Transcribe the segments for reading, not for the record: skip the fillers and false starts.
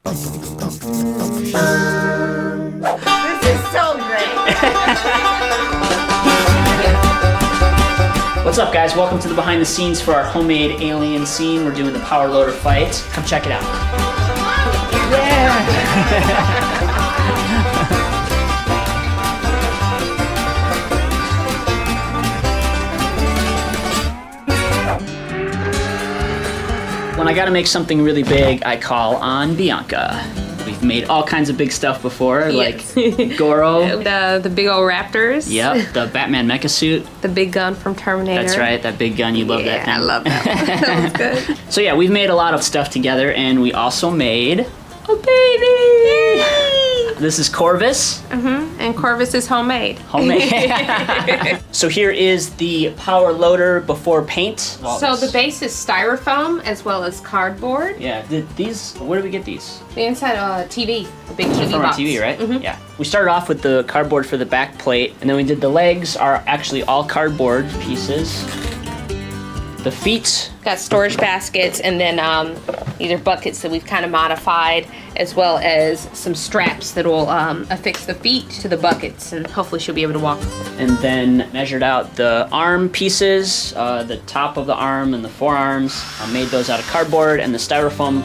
is so great. What's up, guys? Welcome to the behind the scenes for our homemade alien scene. We're doing the power loader fight. Come check it out. Yeah! When I gotta make something really big, I call on Bianca. We've made all kinds of big stuff before, Yes. like Goro. The big old raptors. Yep, the Batman mecha suit. The big gun from Terminator. That's right, that big gun. You love that thing. I love that one. That was good. So yeah, we've made a lot of stuff together, and we also made a baby! This is Corvus. And Corvus is homemade. Homemade. So here is the power loader before paint. So the base is styrofoam as well as cardboard. Yeah, these, where do we get these? The inside TV, the big TV From box. our TV, right? Yeah. We started off with the cardboard for the back plate, and then we did the legs are actually all cardboard pieces. The feet. Got storage baskets, and then these are buckets that we've kind of modified, as well as some straps that will affix the feet to the buckets, and hopefully she'll be able to walk. And then measured out the arm pieces, the top of the arm and the forearms. Made those out of cardboard and the styrofoam.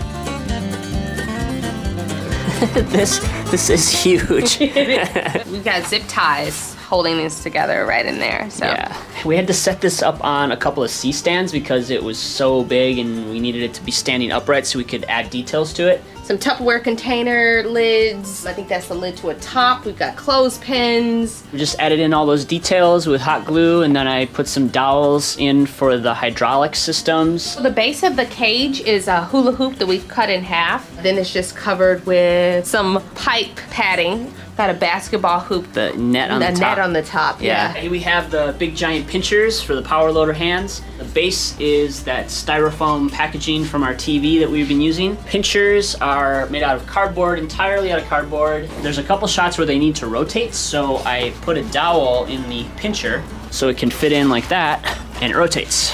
This is huge. We've got zip ties holding this together right in there. So yeah, we had to set this up on a couple of C-stands because it was so big and we needed it to be standing upright so we could add details to it. some Tupperware container lids. I think that's the lid to a top. We've got clothespins. We just added in all those details with hot glue, and then I put some dowels in for the hydraulic systems. The base of the cage is a hula hoop that we've cut in half. Then it's just covered with some pipe padding. Got a basketball hoop. The net on the top. The net on the top, yeah. Here we have the big giant pinchers for the power loader hands. The base is that styrofoam packaging from our TV that we've been using. Pinchers are made out of cardboard, entirely out of cardboard. There's a couple shots where they need to rotate, so I put a dowel in the pincher so it can fit in like that, and it rotates.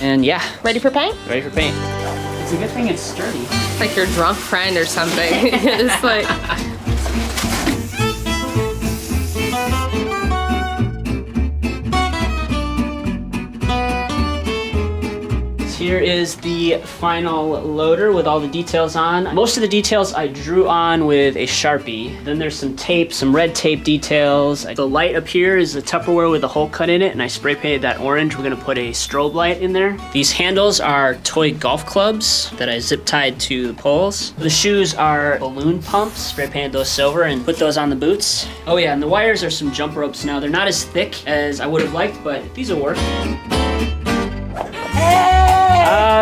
And yeah. Ready for paint? Ready for paint. It's a good thing it's sturdy. It's like your drunk friend or something. It's like... Here is the final loader with all the details on. Most of the details I drew on with a Sharpie. Then there's some tape, some red tape details. The light up here is a Tupperware with a hole cut in it, and I spray painted that orange. We're gonna put a strobe light in there. These handles are toy golf clubs that I zip tied to the poles. The shoes are balloon pumps. Spray painted those silver and put those on the boots. Oh yeah, and the wires are some jump ropes now. They're not as thick as I would have liked, but these will work.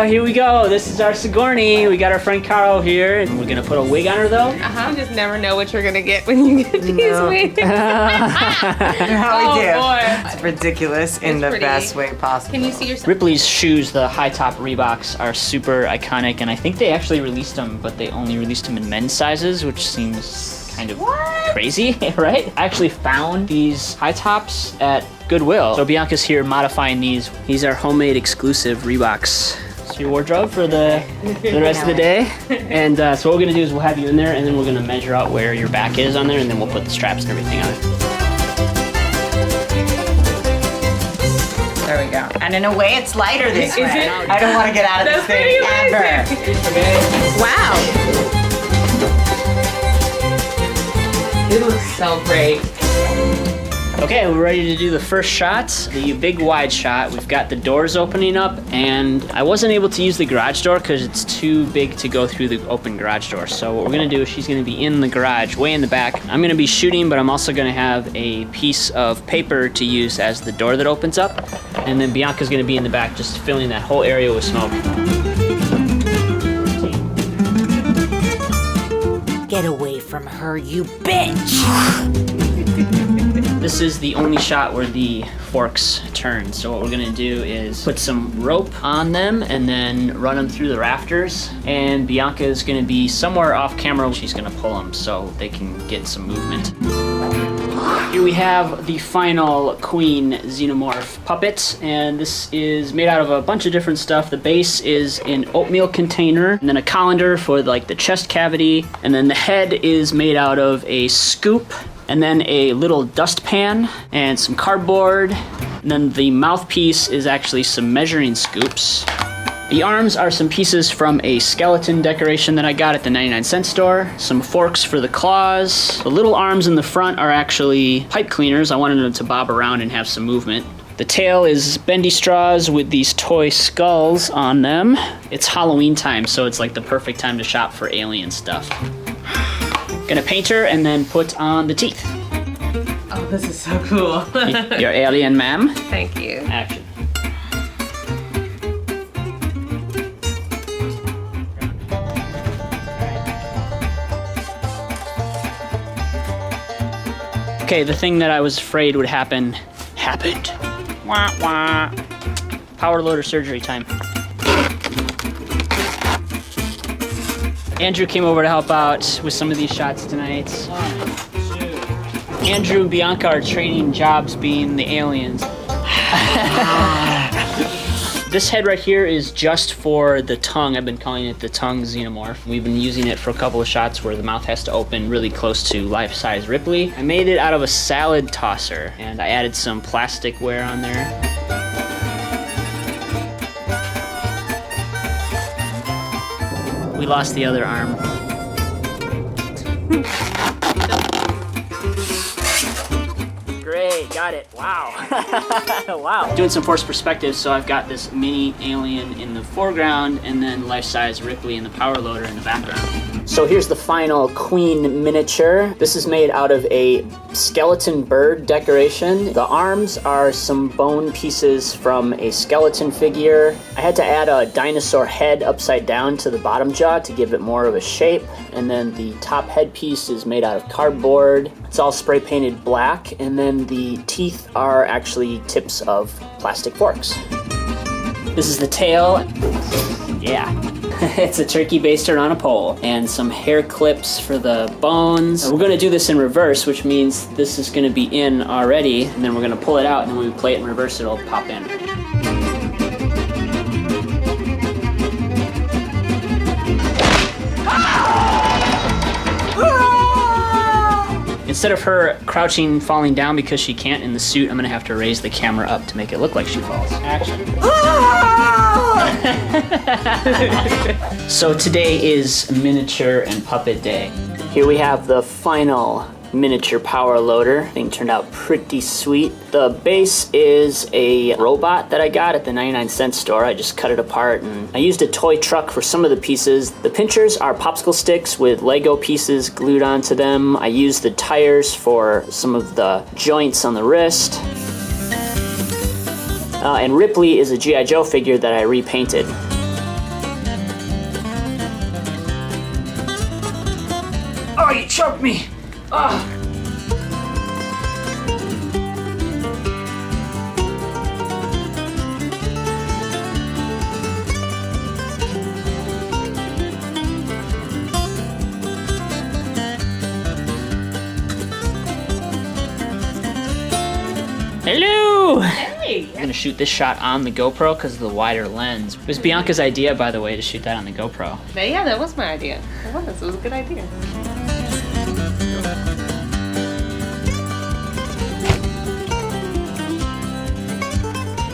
Here we go. This is our Sigourney. We got our friend Carl here. We're gonna put a wig on her though. You just never know what you're gonna get when you get these wigs. How we do. Boy. It's ridiculous in the pretty. best way possible. Can you see yourself? Ripley's shoes, the high top Reeboks, are super iconic, and I think they actually released them, but they only released them in men's sizes, which seems kind of crazy, right? I actually found these high tops at Goodwill. So Bianca's here modifying these. These are homemade exclusive Reeboks. It's your wardrobe for the rest of the day. And so what we're gonna do is we'll have you in there, and then we're gonna measure out where your back is on there, and then we'll put the straps and everything on it. There we go. And in a way, it's lighter this way. it? I don't want to get out of this thing ever. Wow. It looks so great. Okay, we're ready to do the first shot, the big wide shot. We've got the doors opening up, and I wasn't able to use the garage door because it's too big to go through the open garage door. So what we're gonna do is she's gonna be in the garage, way in the back. I'm gonna be shooting, but I'm also gonna have a piece of paper to use as the door that opens up. And then Bianca's gonna be in the back, just filling that whole area with smoke. Get away from her, you bitch! This is the only shot where the forks turn. So what we're gonna do is put some rope on them and then run them through the rafters. And Bianca is gonna be somewhere off camera. She's gonna pull them so they can get some movement. Here we have the final Queen Xenomorph puppet, and this is made out of a bunch of different stuff. The base is an oatmeal container, and then a colander for like the chest cavity, and then the head is made out of a scoop, and then a little dustpan, and some cardboard, and then the mouthpiece is actually some measuring scoops. The arms are some pieces from a skeleton decoration that I got at the 99-cent store. Some forks for the claws. The little arms in the front are actually pipe cleaners. I wanted them to bob around and have some movement. The tail is bendy straws with these toy skulls on them. It's Halloween time, so it's like the perfect time to shop for alien stuff. Gonna paint her and then put on the teeth. Oh, this is so cool. Your alien, ma'am. Thank you. Action. Okay, the thing that I was afraid would happen, happened. Wah, wah. Power loader surgery time. Andrew came over to help out with some of these shots tonight. 1, 2. Andrew and Bianca are trading jobs being the aliens. This head right here is just for the tongue. I've been calling it the tongue Xenomorph. We've been using it for a couple of shots where the mouth has to open really close to life-size Ripley. I made it out of a salad tosser, and I added some plasticware on there. We lost the other arm. Great, got it. Wow. Wow. Doing some forced perspective, so I've got this mini alien in the foreground and then life-size Ripley and the power loader in the background. So here's the final Queen miniature. This is made out of a skeleton bird decoration. The arms are some bone pieces from a skeleton figure. I had to add a dinosaur head upside down to the bottom jaw to give it more of a shape. And then the top headpiece is made out of cardboard. It's all spray painted black, and then the teeth are actually tips of plastic forks. This is the tail. Yeah. It's a turkey baster on a pole, and some hair clips for the bones. We're gonna do this in reverse, which means this is gonna be in already, and then we're gonna pull it out, and then when we play it in reverse, it'll pop in. Instead of her crouching, falling down because she can't in the suit, I'm gonna have to raise the camera up to make it look like she falls. Action. So today is miniature and puppet day. Here we have the final miniature power loader. Thing turned out pretty sweet. The base is a robot that I got at the 99-cent store. I just cut it apart, and I used a toy truck for some of the pieces. The pinchers are popsicle sticks with Lego pieces glued onto them. I used the tires for some of the joints on the wrist. And Ripley is a G.I. Joe figure that I repainted. Oh, you choked me! Oh. Hello! Hey! I'm gonna shoot this shot on the GoPro because of the wider lens. It was Bianca's idea, by the way, to shoot that on the GoPro. But yeah, that was my idea. It was a good idea.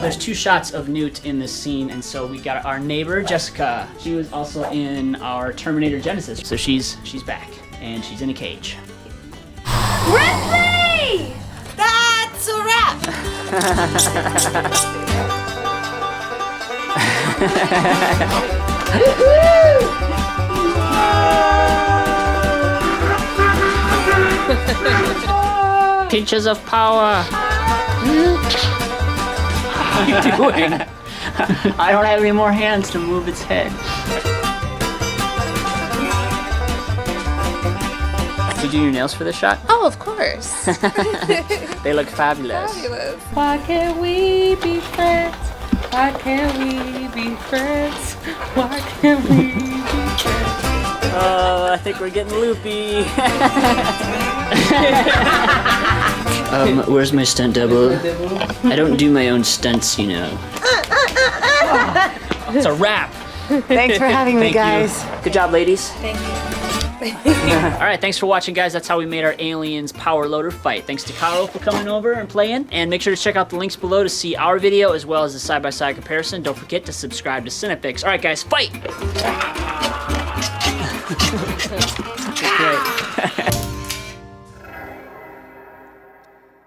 There's 2 shots of Newt in this scene, and so we got our neighbor, Jessica. She was also in our Terminator Genesis, so she's back, and she's in a cage. Ripley! That's a wrap! Pinches of power. What are you doing? I don't have any more hands to move its head. Did you do your nails for this shot? Oh, of course. They look fabulous. Fabulous. Why can't we be friends? Why can't we be friends? Why can't we be friends? Oh, I think we're getting loopy. Where's my stunt double? I don't do my own stunts, you know. It's a wrap. Thanks for having me, Thank you. guys. Good job, ladies. Thank you. All right, thanks for watching, guys. That's how we made our aliens power loader fight. Thanks to Kyle for coming over and playing. And make sure to check out the links below to see our video as well as the side-by-side comparison. Don't forget to subscribe to CineFix. All right, guys, fight! Great.